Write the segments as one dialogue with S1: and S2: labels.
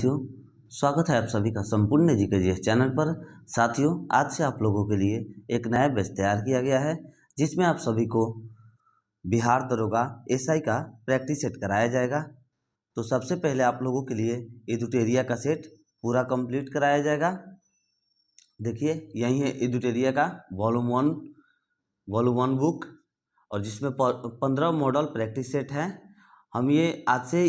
S1: साथियों, स्वागत है आप सभी का संपूर्ण जीके चैनल पर। साथियों, आज से आप लोगों के लिए एक नया बैच तैयार किया गया है जिसमें आप सभी को बिहार दरोगा एसआई का प्रैक्टिस सेट कराया जाएगा। तो सबसे पहले आप लोगों के लिए एडुटेरिया का सेट पूरा कंप्लीट कराया जाएगा। देखिए, यही है एडुटेरिया का वॉल्यूम 1 बुक, और जिसमें 15 मॉडल प्रैक्टिस सेट हैं। हम ये आज से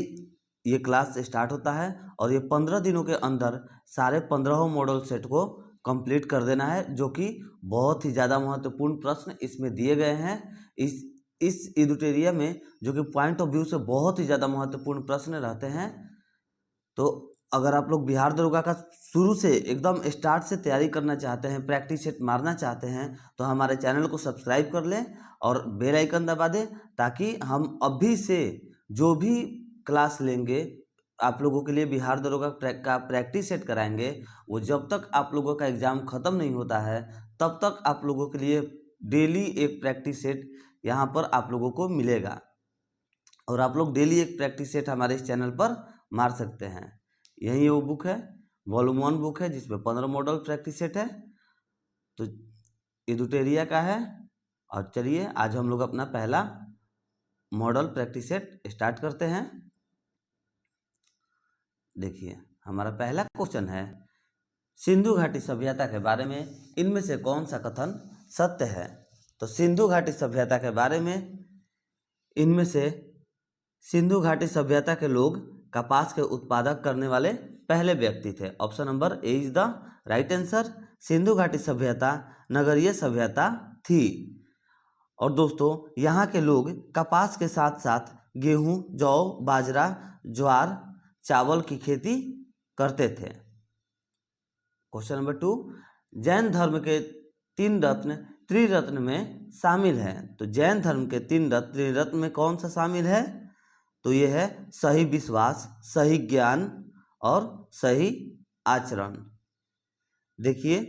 S1: ये क्लास स्टार्ट होता है और ये 15 दिनों के अंदर सारे 15 मॉडल सेट को कंप्लीट कर देना है, जो कि बहुत ही ज़्यादा महत्वपूर्ण प्रश्न इसमें दिए गए हैं। इस एडुटेरिया में जो कि पॉइंट ऑफ व्यू से बहुत ही ज़्यादा महत्वपूर्ण प्रश्न रहते हैं। तो अगर आप लोग बिहार दरोगा का शुरू से एकदम स्टार्ट से तैयारी करना चाहते हैं, प्रैक्टिस सेट मारना चाहते हैं, तो हमारे चैनल को सब्सक्राइब कर लें और बेल आइकन दबा दें, ताकि हम अभी से जो भी क्लास लेंगे, आप लोगों के लिए बिहार दरोगा का प्रैक्टिस सेट कराएंगे, वो जब तक आप लोगों का एग्ज़ाम ख़त्म नहीं होता है तब तक आप लोगों के लिए डेली एक प्रैक्टिस सेट यहाँ पर आप लोगों को मिलेगा। और आप लोग डेली एक प्रैक्टिस सेट हमारे इस चैनल पर मार सकते हैं। यही वो बुक है, वॉल्यूम 1 बुक है, जिसमें 15 मॉडल प्रैक्टिस सेट है। तो एडुटेरिया का है। और चलिए आज हम लोग अपना पहला मॉडल प्रैक्टिस सेट स्टार्ट करते हैं। देखिए, हमारा पहला क्वेश्चन है, सिंधु घाटी सभ्यता के बारे में इनमें से कौन सा कथन सत्य है। तो सिंधु घाटी सभ्यता के बारे में इनमें से सिंधु घाटी सभ्यता के लोग कपास के उत्पादक करने वाले पहले व्यक्ति थे। Option number A is the right answer. Sindhu घाटी सभ्यता नगरीय सभ्यता थी। और दोस्तों, यहाँ के लोग कपास के साथ साथ गेहूं, जौ, बाजरा, ज्वार, चावल की खेती करते थे। क्वेश्चन नंबर 2, जैन धर्म के 3 रत्न त्रिरत्न में शामिल हैं। तो जैन धर्म के 3 रत्न त्रिरत्न में कौन सा शामिल है। तो ये है सही विश्वास, सही ज्ञान और सही आचरण। देखिए,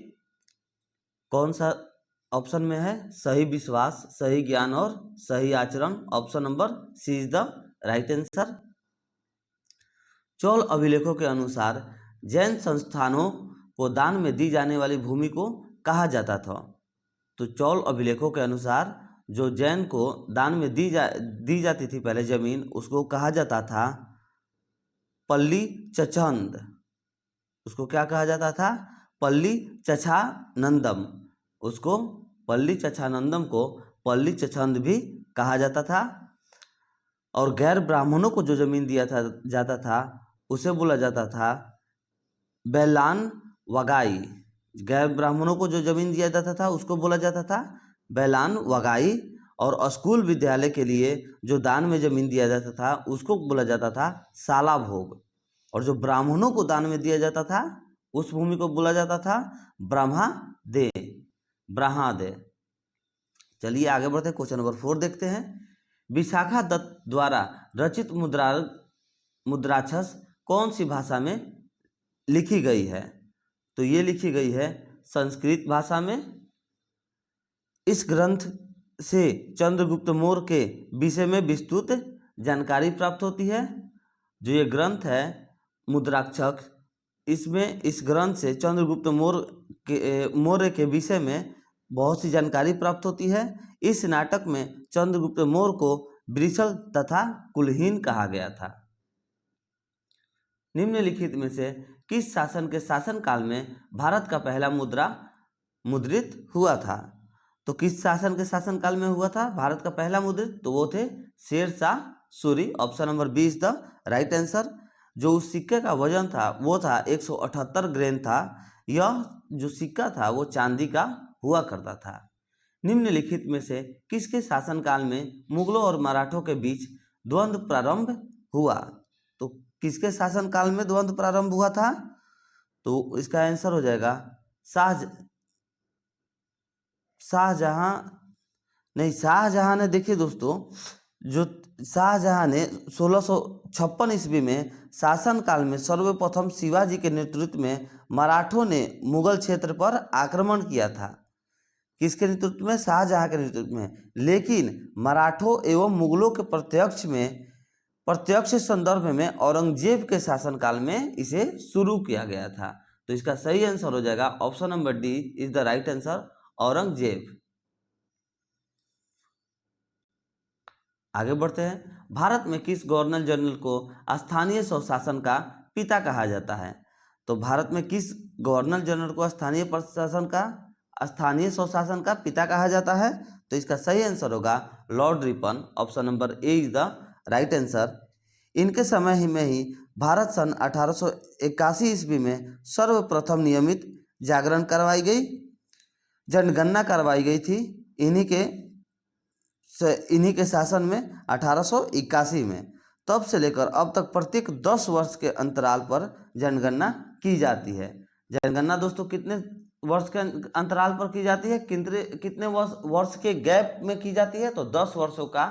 S1: कौन सा ऑप्शन में है सही विश्वास, सही ज्ञान और सही आचरण। Option number C is the right answer. Chola अभिलेखों के अनुसार जैन संस्थानों को दान में दी जाने वाली भूमि को कहा जाता था। तो चोल अभिलेखों के अनुसार जो जैन को दान में दी जाती थी पहले जमीन, उसको कहा जाता था पल्ली चचंद। उसको क्या कहा जाता था, पल्ली चछानंदम। उसको पल्ली चछानंदम को पल्ली चचंद भी कहा जाता था। और गैर ब्राह्मणों को जो जमीन जाता था उसे बोला जाता था बैलान वगाई। गैर ब्राह्मणों को जो जमीन दिया जाता था उसको बोला जाता था बैलान वगाई। और स्कूल विद्यालय के लिए जो दान में जमीन दिया जाता था उसको बोला जाता था साला भोग। और जो ब्राह्मणों को दान में दिया जाता था उस भूमि को बोला जाता था ब्रह्मादे। चलिए आगे बढ़ते हैं, क्वेश्चन नंबर 4 देखते हैं। विशाखा दत्त द्वारा रचित मुद्राक्षस कौन सी भाषा में लिखी गई है। तो ये लिखी गई है संस्कृत भाषा में। इस ग्रंथ से चंद्रगुप्त मौर्य के विषय में विस्तृत जानकारी प्राप्त होती है। जो ये ग्रंथ है मुद्राक्षस, इसमें इस ग्रंथ से चंद्रगुप्त मौर्य के विषय में बहुत सी जानकारी प्राप्त होती है। इस नाटक में चंद्रगुप्त मौर्य को वृषल तथा कुलहीन कहा गया था। निम्नलिखित में से किस शासन के शासनकाल में भारत का पहला मुद्रा मुद्रित हुआ था। तो किस शासन के शासनकाल में हुआ था भारत का पहला मुद्रित, तो वो थे Shershah Suri. Option number B is the right answer. जो उस सिक्के का वजन था वो था 178 ग्रेन था। यह जो सिक्का था वो चांदी का हुआ करता था। निम्नलिखित में से किसके शासनकाल में मुगलों और मराठों के बीच द्वंद्व प्रारंभ हुआ। तो किसके शासनकाल में द्वंद्व प्रारंभ हुआ था, तो इसका आंसर हो जाएगा शाहजहां ने। देखिए दोस्तों, जो शाहजहां ने 1656 ईस्वी में शासनकाल में सर्वप्रथम शिवाजी के नेतृत्व में मराठों ने मुगल क्षेत्र पर आक्रमण किया था। किसके नेतृत्व में, शाहजहां के नेतृत्व में। लेकिन मराठों एवं मुगलों के प्रत्यक्ष में प्रत्यक्ष संदर्भ में औरंगजेब के शासनकाल में इसे शुरू किया गया था। तो इसका सही आंसर हो जाएगा option number D is the right answer, Aurangzeb. आगे बढ़ते हैं। भारत में किस गवर्नर जनरल को स्थानीय स्वशासन का पिता कहा जाता है? तो भारत में किस गवर्नर जनरल को स्थानीय स्वशासन का पिता कहा जाता है? तो इसका सही आंसर होगा Lord Ripon, option number A is the right answer. इनके समय ही में ही भारत सन 1881 ईस्वी में सर्वप्रथम नियमित जागरण करवाई गई, जनगणना करवाई गई थी इन्हीं के शासन में 1881 में। तब से लेकर अब तक प्रत्येक 10 वर्ष के अंतराल पर जनगणना की जाती है। जनगणना दोस्तों कितने वर्ष के अंतराल पर की जाती है, कितने वर्ष के गैप में की जाती है? तो 10 वर्षों का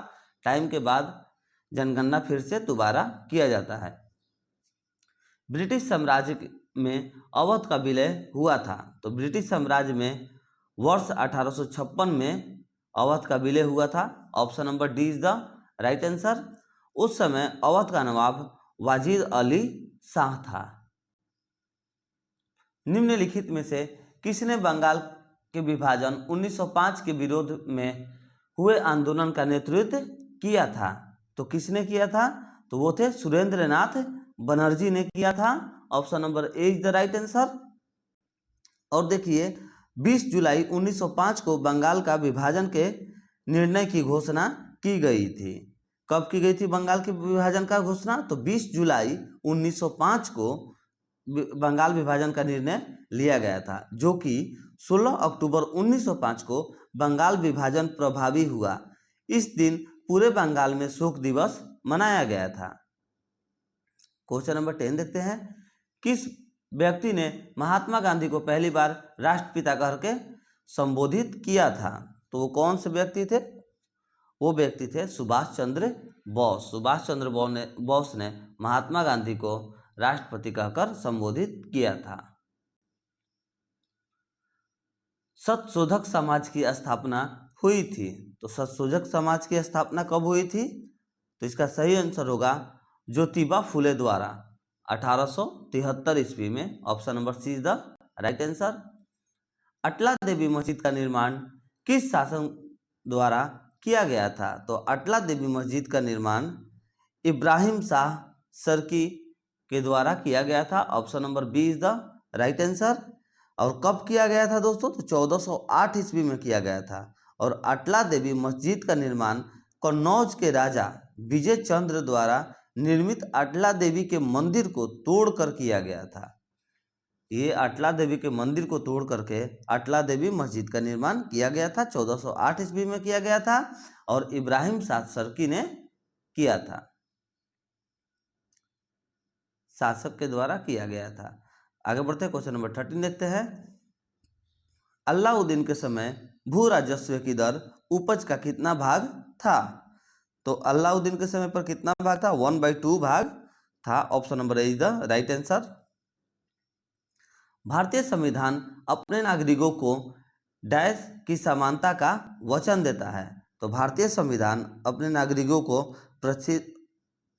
S1: टाइम के बाद जनगणना फिर से दोबारा किया जाता है। ब्रिटिश साम्राज्य में अवध का विलय हुआ था। तो ब्रिटिश साम्राज्य में वर्ष 1856 में अवध का विलय हुआ था, option number D is the right answer. उस समय अवध का नवाब वाजिद अली शाह था। निम्नलिखित में से किसने बंगाल के विभाजन 1905 के विरोध में हुए आंदोलन का नेतृत्व किया था? तो किसने किया था? तो वो थे सुरेंद्रनाथ बनर्जी ने किया था, option number A is the right answer. और देखिए 20 जुलाई 1905 को बंगाल का विभाजन के निर्णय की घोषणा की गई थी। कब की गई थी बंगाल के विभाजन का घोषणा? तो 20 जुलाई 1905 को बंगाल विभाजन का निर्णय लिया गया था, जो कि 16 अक्टूबर 1905 को बंगाल विभाजन प्रभावी हुआ। इस दिन पूरे बंगाल में शोक दिवस मनाया गया था। क्वेश्चन नंबर 10 देखते हैं। किस व्यक्ति ने महात्मा गांधी को पहली बार राष्ट्रपिता करके संबोधित किया था? तो वो कौन से व्यक्ति थे? वो व्यक्ति थे सुभाष चंद्र बोस। सुभाष चंद्र बोस ने महात्मा गांधी को राष्ट्रपति कहकर संबोधित किया था। सत्यशोधक समाज की स्थापना हुई थी। तो सत्यशोधक समाज की स्थापना कब हुई थी? तो इसका सही आंसर होगा ज्योतिबा फुले द्वारा 1873 ईस्वी में, option number C is the right answer. Atala Devi Masjid का निर्माण किस शासन द्वारा किया गया था? तो अटला देवी मस्जिद का निर्माण इब्राहिम शाह सरकी के द्वारा किया गया था, option number B is the right answer. और कब किया गया था दोस्तों? तो 1408 ईस्वी में किया गया था। और अटला देवी मस्जिद का निर्माण कन्नौज के राजा विजय चंद्र द्वारा निर्मित अटला देवी के मंदिर को तोड़कर किया गया था। ये अटला देवी के मंदिर को तोड़ करके अटला देवी मस्जिद का निर्माण किया गया था, 1408 ईस्वी में किया गया था और इब्राहिम शाह सरकी ने किया था, शासक के द्वारा किया गया था। आगे बढ़ते हैं, क्वेश्चन नंबर 13 देखते हैं। अलाउद्दीन के समय भू राजस्व की दर उपज का कितना भाग था? तो अलाउद्दीन के समय पर कितना भाग था? 1/2 भाग था, option number A is the right answer. भारतीय संविधान अपने नागरिकों को डैश की समानता का वचन देता है। तो भारतीय संविधान अपने नागरिकों को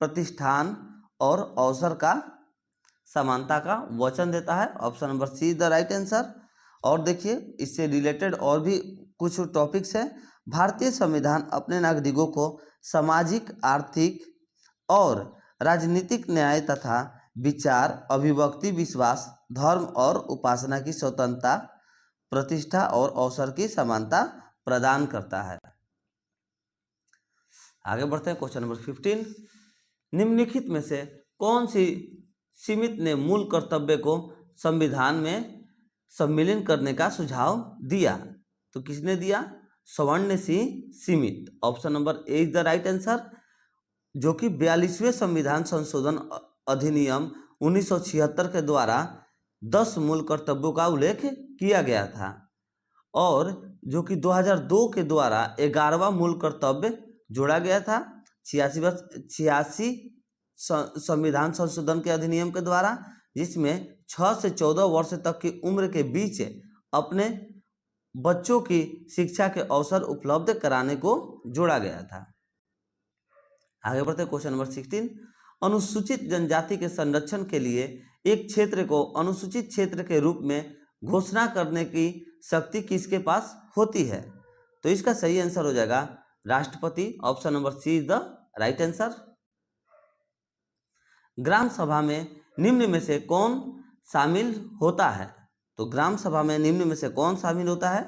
S1: प्रतिष्ठान और अवसर का समानता का वचन देता है, option number C is the right answer. और देखिए इससे रिलेटेड और भी कुछ टॉपिक्स हैं। भारतीय संविधान अपने नागरिकों को सामाजिक, आर्थिक और राजनीतिक न्याय तथा विचार, अभिव्यक्ति, विश्वास, धर्म और उपासना की स्वतंत्रता, प्रतिष्ठा और अवसर की समानता प्रदान करता है। आगे बढ़ते हैं, क्वेश्चन नंबर 15। निम्नलिखित में से कौन सी सीमित ने मूल कर्तव्य को संविधान में सम्मिलित करने का सुझाव दिया? तो किसने दिया? स्वर्ण सिंह सीमित, option number A is the right answer, जो कि 42वें संविधान संशोधन अधिनियम 1976 के द्वारा 10 मूल कर्तव्यों का उल्लेख किया गया था और जो कि 2002 के द्वारा 11वां मूल कर्तव्य जोड़ा गया था 86 संविधान संशोधन के अधिनियम के द्वारा, जिसमें 6 से 14 वर्ष तक की उम्र के बीच अपने बच्चों की शिक्षा के अवसर उपलब्ध कराने को जोड़ा गया था। आगे बढ़ते क्वेश्चन नंबर 16। अनुसूचित जनजाति के संरक्षण के लिए एक क्षेत्र को अनुसूचित क्षेत्र के रूप में घोषणा करने की शक्ति किसके पास होती है? तो इसका सही आंसर हो जाएगा राष्ट्रपति। Option number C is the right answer. Gram Sabha में निम्न में से कौन शामिल होता है? तो ग्राम सभा में निम्न में से कौन शामिल होता है?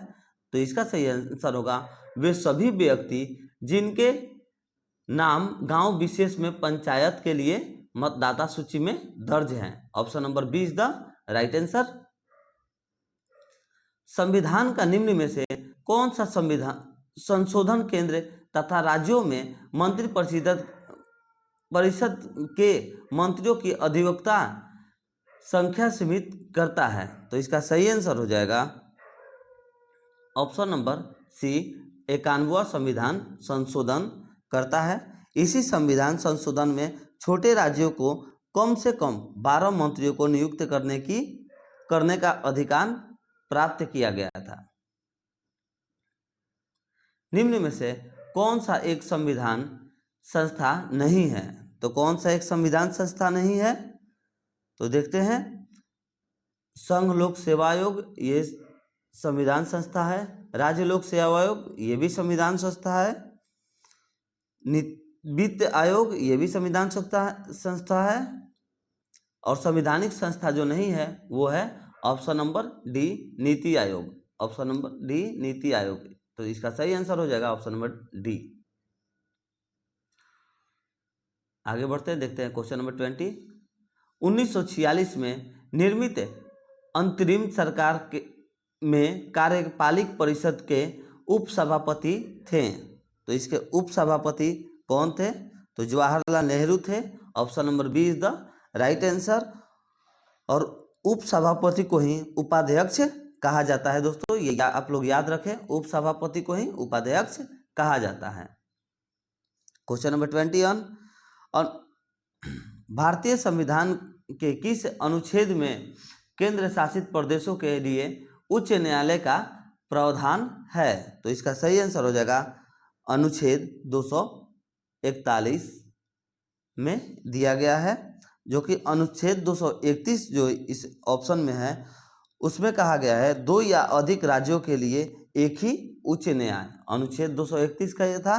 S1: तो इसका सही आंसर होगा वे सभी व्यक्ति जिनके नाम गांव विशेष में पंचायत के लिए मतदाता सूची में दर्ज हैं। Option number B is the right answer. संविधान का निम्न में से कौन सा संशोधन केंद्र तथा राज्यों में मंत्री परिषद के मंत्रियों की अधिवक्ता संख्या सीमित करता है? तो इसका सही आंसर हो जाएगा ऑप्शन नंबर सी 91वां संविधान संशोधन करता है। इसी संविधान संशोधन में छोटे राज्यों को कम से कम 12 मंत्रियों को नियुक्त करने का अधिकार प्राप्त किया गया था। निम्न में से कौन सा एक संविधान संस्था नहीं है? तो कौन सा एक संविधान संस्था नहीं है? तो देखते हैं। संघ लोक सेवा आयोग ये संविधान संस्था है। राज्य लोक सेवा आयोग ये भी संविधान संस्था है। वित्त आयोग ये भी संविधान संस्था है। और संवैधानिक संस्था जो नहीं है वो है option number D NITI Aayog. Option number D NITI Aayog. तो इसका सही आंसर हो जाएगा ऑप्शन नंबर डी। आगे बढ़ते हैं, देखते हैं क्वेश्चन नंबर 20। 1946 में निर्मित अंतरिम सरकार में कार्यपालिक परिषद के उपसभापति थे। तो इसके उपसभापति कौन थे? तो जवाहरलाल नेहरू थे। Option number B is the right answer. और उपसभापति को ही उपाध्यक्ष कहा जाता है दोस्तों, ये आप लोग याद रखें, उपसभापति को ही उपाध्यक्ष कहा जाता है। Question number 21। और भारतीय संविधान के किस अनुच्छेद में केंद्र शासित प्रदेशों के लिए उच्च न्यायालय का प्रावधान है? तो इसका सही आंसर हो जाएगा अनुच्छेद 241 में दिया गया है, जो कि अनुच्छेद 231 जो इस ऑप्शन में है उसमें कहा गया है 2 या अधिक राज्यों के लिए एक ही उच्च न्याय। अनुच्छेद 231 का ये था।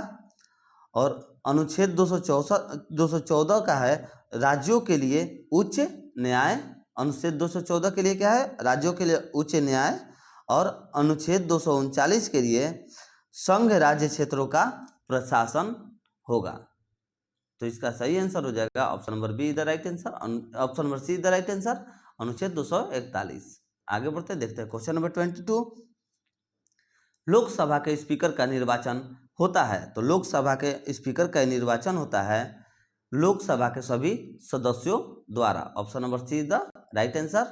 S1: और अनुच्छेद 214 का है राज्यों के लिए उच्च न्याय। अनुच्छेद 214 के लिए क्या है? राज्यों के लिए उच्च न्याय। और अनुच्छेद 239 के लिए संघ राज्य क्षेत्रों का प्रशासन होगा। तो इसका सही आंसर हो जाएगा option number be the right answer. Option number see the right answer, अनुच्छेद 241। आगे बढ़ते देखते हैं क्वेश्चन नंबर 22। लोकसभा के स्पीकर का निर्वाचन होता है। तो लोकसभा के स्पीकर का निर्वाचन होता है लोकसभा के सभी सदस्यों द्वारा। Option number see the right answer.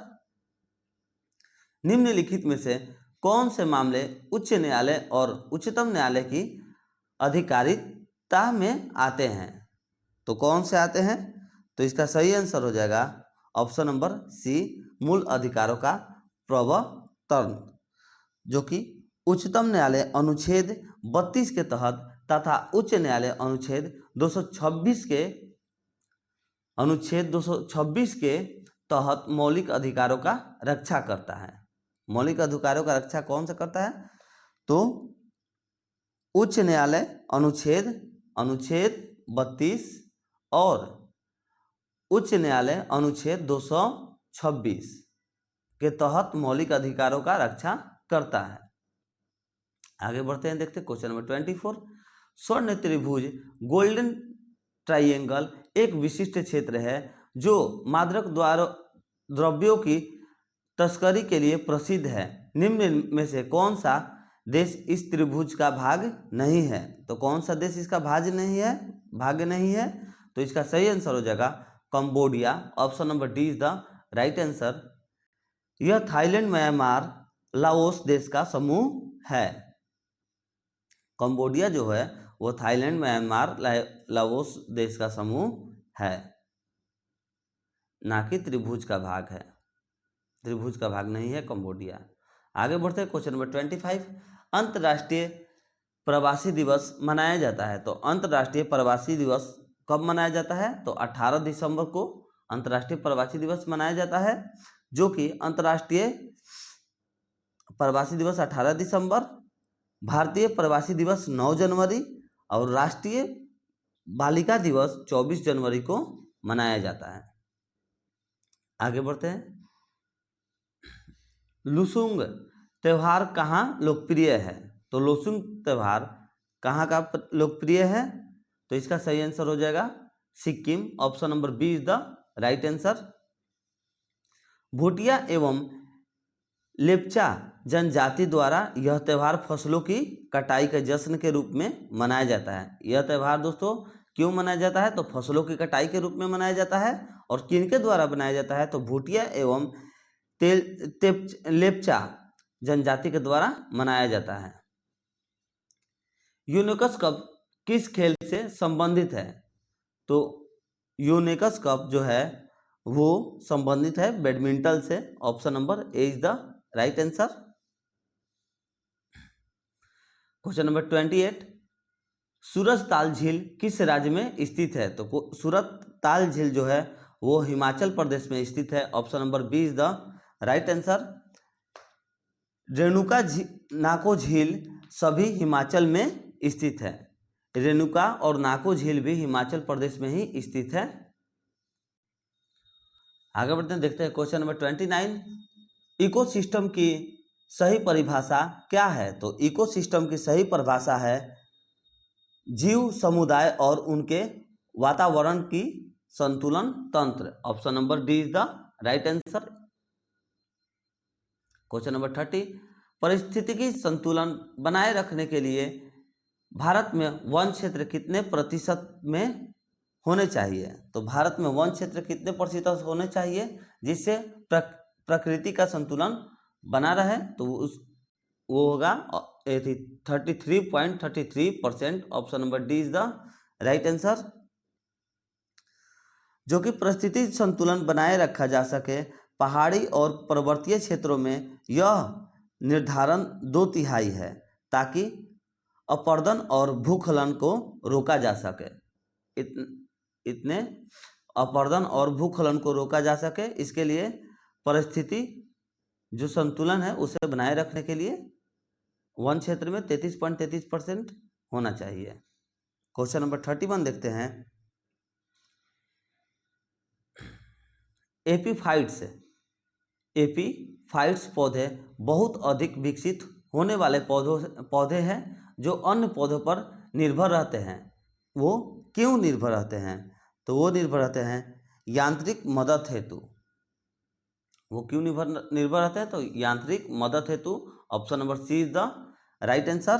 S1: निम्नलिखित में से कौन से मामले उच्च न्यायालय और उच्चतम न्यायालय की अधिकारिता में आते हैं? तो कौन से आते हैं? तो इसका सही आंसर हो जाएगा ऑप्शन नंबर सी मूल अधिकारों का प्रवर्तन, जो कि उच्चतम न्यायालय अनुच्छेद 32 के तहत तथा उच्च न्यायालय अनुच्छेद 226 के तहत मौलिक अधिकारों का रक्षा करता है। मौलिक अधिकारों का रक्षा कौन सा करता है? तो उच्च न्यायालय अनुच्छेद 32 और उच्च न्यायालय अनुच्छेद 226 के तहत मौलिक अधिकारों का रक्षा करता है। आगे बढ़ते हैं, देखते हैं क्वेश्चन नंबर 24। स्वर्ण त्रिभुज गोल्डन ट्राइंगल एक विशिष्ट क्षेत्र है जो मादक द्रव्यों की तस्करी के लिए प्रसिद्ध है। निम्न में से कौन सा देश इस त्रिभुज का भाग नहीं है? तो कौन सा देश इसका भाग नहीं है? तो इसका सही आंसर हो जाएगा Cambodia. Option number D is the right answer. यह थाईलैंड, म्यांमार, लाओस देश का समूह है। कंबोडिया जो है वो थाईलैंड, म्यांमार, लाओस देश का समूह है, ना कि त्रिभुज का भाग है। त्रिभुज का भाग नहीं है कंबोडिया। आगे बढ़ते हैं क्वेश्चन नंबर 25। अंतर्राष्ट्रीय प्रवासी दिवस मनाया जाता है। तो अंतर्राष्ट्रीय प्रवासी दिवस कब मनाया जाता है? तो 18 दिसंबर को अंतर्राष्ट्रीय प्रवासी दिवस मनाया जाता है, जो कि अंतर्राष्ट्रीय प्रवासी दिवस 18 दिसंबर, भारतीय प्रवासी दिवस 9 जनवरी और राष्ट्रीय बालिका दिवस 24 जनवरी को मनाया जाता है। आगे बढ़ते हैं। लुसुंग त्यौहार कहाँ लोकप्रिय है? तो लुसुंग त्यौहार कहाँ का लोकप्रिय है? तो इसका सही आंसर हो जाएगा Sikkim. Option number B is the right answer. Bhutia एवं लेप्चा जनजाति द्वारा यह त्यौहार फसलों की कटाई के जश्न के रूप में मनाया जाता है। यह त्यौहार दोस्तों क्यों मनाया जाता है? तो फसलों की कटाई के रूप में मनाया जाता है। और किनके द्वारा बनाया जाता है? तो भूटिया एवं लेप्चा जनजाति के द्वारा मनाया जाता है। यूनिकस कप किस खेल से संबंधित है? तो यूनिकस कप जो है वो संबंधित है बैडमिंटन से। Option number A is the right answer. Question number 28, Surajtal झील किस राज्य में स्थित है? तो सूरजताल झील जो है वो हिमाचल प्रदेश में स्थित है। Option number B is the right answer. Renuka Nako झील सभी हिमाचल में स्थित है। रेणुका और नाको झील भी हिमाचल प्रदेश में ही स्थित है। आगे बढ़ते हैं, देखते हैं क्वेश्चन नंबर 29, इकोसिस्टम की सही परिभाषा क्या है? तो इकोसिस्टम की सही परिभाषा है जीव समुदाय और उनके वातावरण की संतुलन तंत्र। Option number D is the right answer. Question number 30, पारिस्थितिकी संतुलन बनाए रखने के लिए भारत में वन क्षेत्र कितने प्रतिशत में होने चाहिए? तो भारत में वन क्षेत्र कितने प्रतिशत होने चाहिए जिससे प्रकृति का संतुलन बना रहे? तो वो होगा 33.33%। Option number D is the right answer. जो कि परिस्थिति संतुलन बनाए रखा जा सके, पहाड़ी और पर्वतीय क्षेत्रों में यह निर्धारण 2/3 है ताकि अपरदन और भूस्खलन को रोका जा सके। इतने अपरदन और भूस्खलन को रोका जा सके, इसके लिए परिस्थिति जो संतुलन है उसे बनाए रखने के लिए वन क्षेत्र में 33.33% होना चाहिए। क्वेश्चन नंबर 31 देखते हैं। एपीफाइट्स पौधे बहुत अधिक विकसित होने वाले पौधे हैं जो अन्य पौधों पर निर्भर रहते हैं। वो क्यों निर्भर रहते हैं? तो वो निर्भर रहते हैं यांत्रिक मदद हेतु। वो क्यों निर्भर रहते हैं? तो यांत्रिक मदद हेतु। Option number C is the right answer.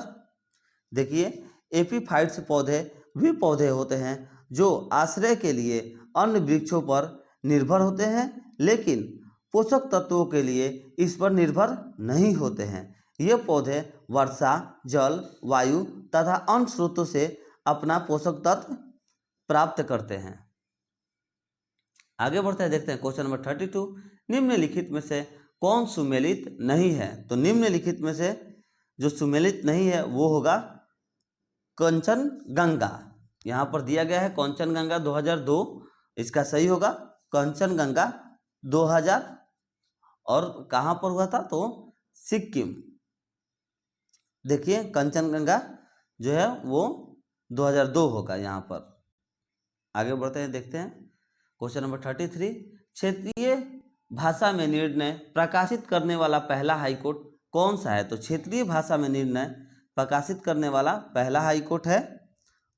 S1: देखिए, एपीफाइट्स पौधे वे पौधे होते हैं जो आश्रय के लिए अन्य वृक्षों पर निर्भर होते हैं, लेकिन पोषक तत्वों के लिए इस पर निर्भर नहीं होते हैं। ये पौधे वर्षा, जल, वायु तथा अन्य स्रोतों से अपना पोषक तत्व प्राप्त करते हैं। आगे बढ़ते हैं, देखते हैं क्वेश्चन नंबर 32, निम्नलिखित में से कौन सुमेलित नहीं है? तो निम्नलिखित में से जो सुमेलित नहीं है वो होगा कंचनगंगा। यहाँ पर दिया गया है कंचनगंगा 2002, इसका सही होगा कंचनगंगा 2000। और कहाँ पर हुआ था? तो सिक्किम। देखिए, कंचनगंगा जो है वो 2002 होगा यहाँ पर। आगे बढ़ते हैं, देखते हैं क्वेश्चन नंबर 33, क्षेत्रीय भाषा में निर्णय प्रकाशित करने वाला पहला हाईकोर्ट कौन सा है? तो क्षेत्रीय भाषा में निर्णय प्रकाशित करने वाला पहला हाईकोर्ट है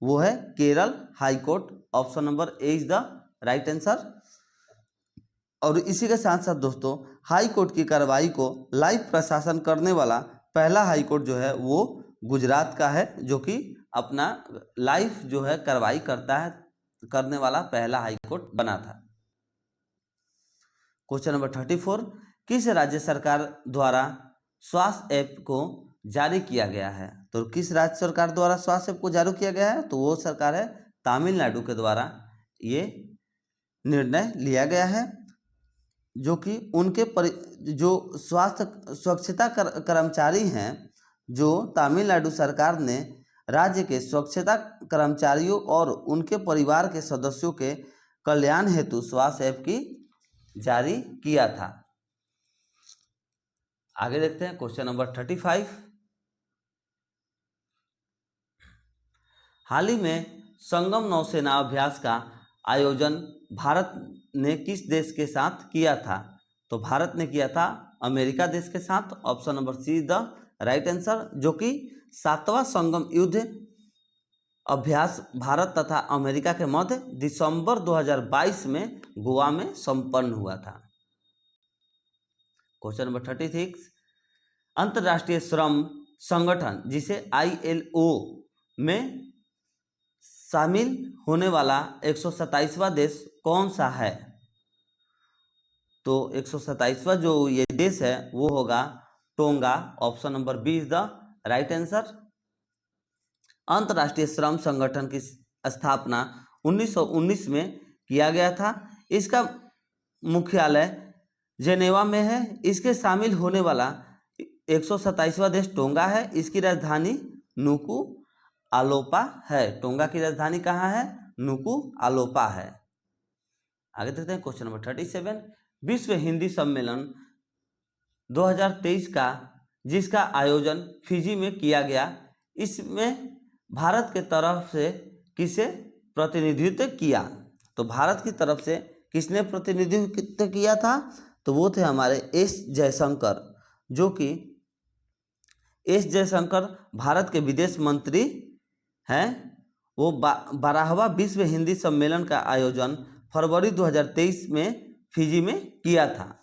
S1: वो है Kerala high court. Option number A is the right answer. और इसी के साथ साथ दोस्तों, हाईकोर्ट की कार्रवाई को लाइव प्रशासन करने वाला पहला हाईकोर्ट जो है वो गुजरात का है, जो कि अपना लाइव जो है कार्रवाई करने वाला पहला हाईकोर्ट बना था। क्वेश्चन नंबर 34, किस राज्य सरकार द्वारा स्वास्थ्य ऐप को जारी किया गया है? तो किस राज्य सरकार द्वारा स्वास्थ्य ऐप को जारी किया गया है? तो वो सरकार है तमिलनाडु के द्वारा ये निर्णय लिया गया है, जो कि उनके जो स्वच्छता कर्मचारी हैं जो तमिलनाडु सरकार ने राज्य के स्वच्छता कर्मचारियों और उनके परिवार के सदस्यों के कल्याण हेतु स्वास्थ्य ऐप की जारी किया था। आगे देखते हैं क्वेश्चन नंबर 35। हाल ही में संगम नौसेना अभ्यास का आयोजन भारत ने किस देश के साथ किया था? तो भारत ने किया था अमेरिका देश के साथ। Option number see the right answer, जो कि 7वां संगम युद्ध अभ्यास भारत तथा अमेरिका के मध्य दिसंबर 2022 में गोवा में संपन्न हुआ था। Question number 36। अंतर्राष्ट्रीय श्रम संगठन जिसे ILO में शामिल होने वाला 127वां देश कौन सा है? तो 127वां जो ये देश है वो होगा Tonga. Option number B is the right answer. अंतर्राष्ट्रीय श्रम संगठन की स्थापना 1919 में किया गया था। इसका मुख्यालय जेनेवा में है। इसके शामिल होने वाला 127वां देश टोंगा है। इसकी राजधानी नुकू आलोपा है। टोंगा की राजधानी कहाँ है? नुकू आलोपा है। आगे देखते हैं क्वेश्चन नंबर 37। विश्व हिंदी सम्मेलन 2023 का जिसका आयोजन फिजी में किया गया, इसमें भारत के तरफ से किसे प्रतिनिधित्व किया? तो भारत की तरफ से किसने प्रतिनिधित्व किया था? तो वो थे हमारे एस जयशंकर, जो कि एस जयशंकर भारत के विदेश मंत्री हैं। वो 12वां विश्व हिंदी सम्मेलन का आयोजन फरवरी 2023 में फिजी में किया था।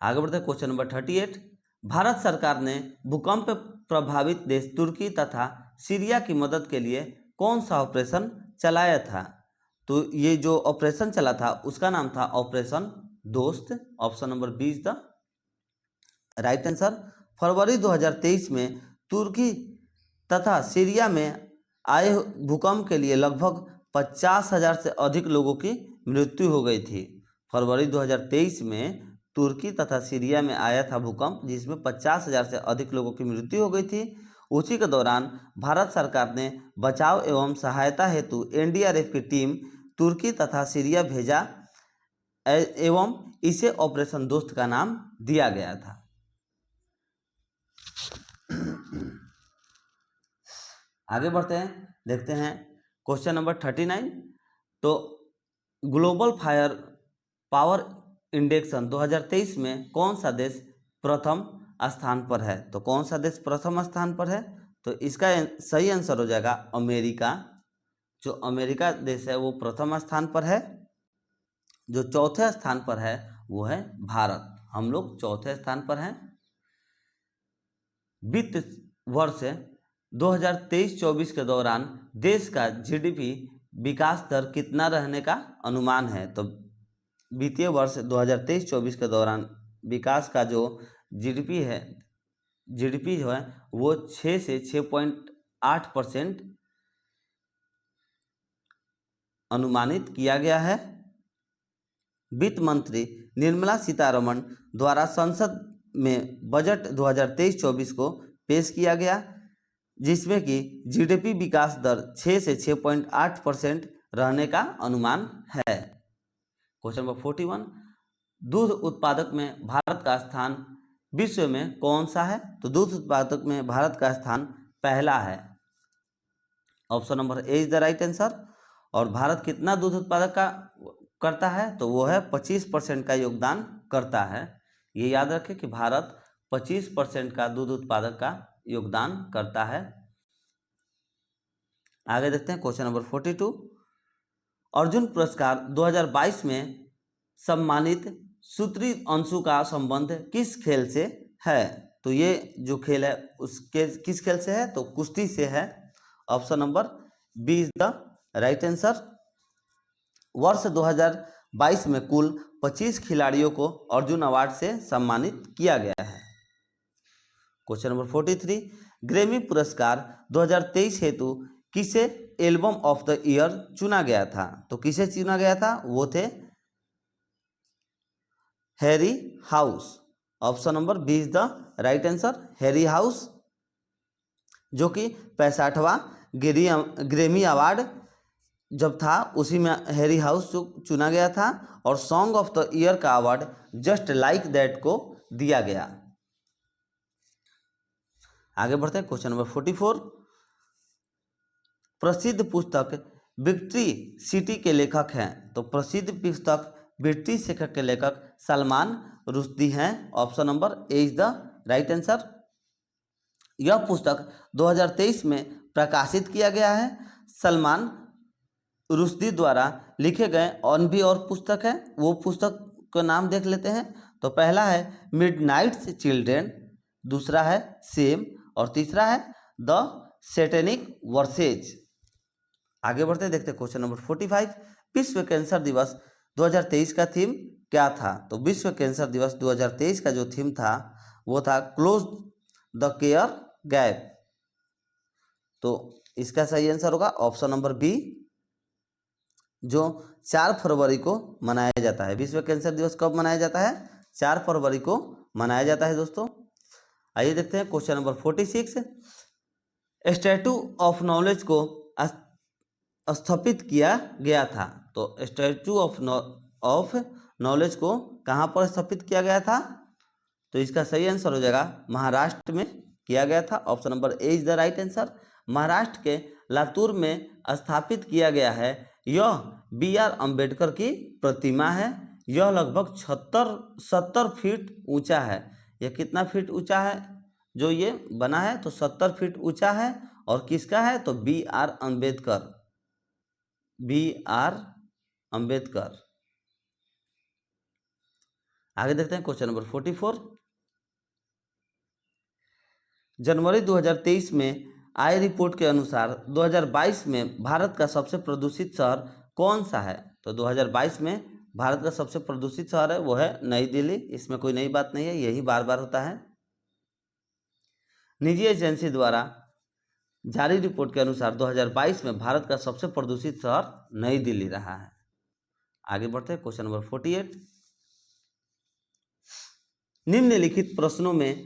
S1: आगे बढ़ते हैं क्वेश्चन नंबर 38। भारत सरकार ने भूकंप प्रभावित देश तुर्की तथा सीरिया की मदद के लिए कौन सा ऑपरेशन चलाया था? तो ये जो ऑपरेशन चला था उसका नाम था operation Dost. Option number B is the right answer. फरवरी 2023 में तुर्की तथा सीरिया में आए भूकंप के लिए लगभग 50,000 से अधिक लोगों की मृत्यु हो गई थी। फरवरी 2023 में तुर्की तथा सीरिया में आया था भूकंप, जिसमें 50,000 से अधिक लोगों की मृत्यु हो गई थी। उसी के दौरान भारत सरकार ने बचाव एवं सहायता हेतु NDRF की टीम तुर्की तथा सीरिया भेजा एवं इसे ऑपरेशन दोस्त का नाम दिया गया था। आगे बढ़ते हैं, देखते हैं क्वेश्चन नंबर 39। तो ग्लोबल फायर पावर इंडेक्सन 2023 में कौन सा देश प्रथम स्थान पर है? तो कौन सा देश प्रथम स्थान पर है? तो इसका सही आंसर हो जाएगा अमेरिका। जो अमेरिका देश है वो प्रथम स्थान पर है। जो चौथे स्थान पर है वो है भारत। हम लोग चौथे स्थान पर हैं। वित्त वर्ष 2023-24 के दौरान देश का GDP विकास दर कितना रहने का अनुमान है? तो वित्तीय वर्ष 2023-24 के दौरान विकास का जो GDP जो है वो 6 से 6.8% अनुमानित किया गया है। वित्त मंत्री निर्मला सीतारमण द्वारा संसद में बजट 2023-24 को पेश किया गया, जिसमें कि GDP विकास दर 6 से 6.8% रहने का अनुमान है। Question number 41। दूध उत्पादक में भारत का स्थान विश्व में कौन सा है? तो दूध उत्पादक में भारत का स्थान पहला है। Option number A is the right answer. और भारत कितना दूध उत्पादक का करता है? तो वो है 25% का योगदान करता है। ये याद रखें कि भारत 25% का दूध उत्पादक का योगदान करता है। आगे देखते हैं क्वेश्चन नंबर 42। अर्जुन पुरस्कार 2022 में सम्मानित सूत्री अंशु का संबंध किस खेल से है? तो ये जो खेल है उसके किस खेल से है? तो कुश्ती से है। Option number B is the right answer. वर्ष 2022 में कुल 25 खिलाड़ियों को अर्जुन अवार्ड से सम्मानित किया गया है। Question number 43। ग्रैमी पुरस्कार 2023 हेतु किसे एल्बम ऑफ द ईयर चुना गया था? तो किसे चुना गया था? वो थे Harry House. Option number B is the right answer, Harry House. जो कि 65वां ग्रेमी अवार्ड जब था उसी में हैरी हाउस चुना गया था, और सॉन्ग ऑफ द ईयर का अवार्ड जस्ट लाइक दैट को दिया गया। आगे बढ़ते हैं, क्वेश्चन नंबर 44। प्रसिद्ध पुस्तक विक्ट्री सिटी के लेखक हैं। तो प्रसिद्ध पुस्तक विक्ट्री सिटी के लेखक सलमान रुश्दी हैं। Option number A is the right answer. यह पुस्तक 2023 में प्रकाशित किया गया है। सलमान रुश्दी द्वारा लिखे गए और भी और पुस्तक है, वो पुस्तक का नाम देख लेते हैं। तो पहला है मिडनाइट्स चिल्ड्रेन, दूसरा है सेम, और तीसरा है द सैटेनिक वर्सेज। आगे बढ़ते हैं, देखते हैं क्वेश्चन नंबर 45। विश्व कैंसर दिवस 2023 का थीम क्या था? तो विश्व कैंसर दिवस 2023 का जो थीम था वो था क्लोज द केयर गैप। तो इसका सही आंसर होगा ऑप्शन नंबर बी, जो 4 फरवरी को मनाया जाता है। विश्व कैंसर दिवस कब मनाया जाता है? 4 फरवरी को मनाया जाता है दोस्तों। आइए देखते हैं question number 46। Statute of knowledge को स्थापित किया गया था। तो स्टैट्यू ऑफ नॉलेज को कहाँ पर स्थापित किया गया था? तो इसका सही आंसर हो जाएगा महाराष्ट्र में किया गया था। Option number A is the right answer. Maharashtra के लातूर में स्थापित किया गया है। यह बी.आर. अम्बेडकर की प्रतिमा है। यह लगभग 70 फीट ऊंचा है। यह कितना फीट ऊंचा है जो ये बना है? तो 70 फीट ऊंचा है। और किसका है? तो बी.आर. अम्बेडकर, बी.आर. अम्बेडकर। आगे देखते हैं क्वेश्चन नंबर 44। जनवरी 2023 में आई रिपोर्ट के अनुसार 2022 में भारत का सबसे प्रदूषित शहर कौन सा है? तो 2022 में भारत का सबसे प्रदूषित शहर है वो है नई दिल्ली। इसमें कोई नई बात नहीं है, यही बार बार होता है। निजी एजेंसी द्वारा जारी रिपोर्ट के अनुसार 2022 में भारत का सबसे प्रदूषित शहर नई दिल्ली रहा है। आगे बढ़ते हैं क्वेश्चन नंबर 48। निम्नलिखित प्रश्नों में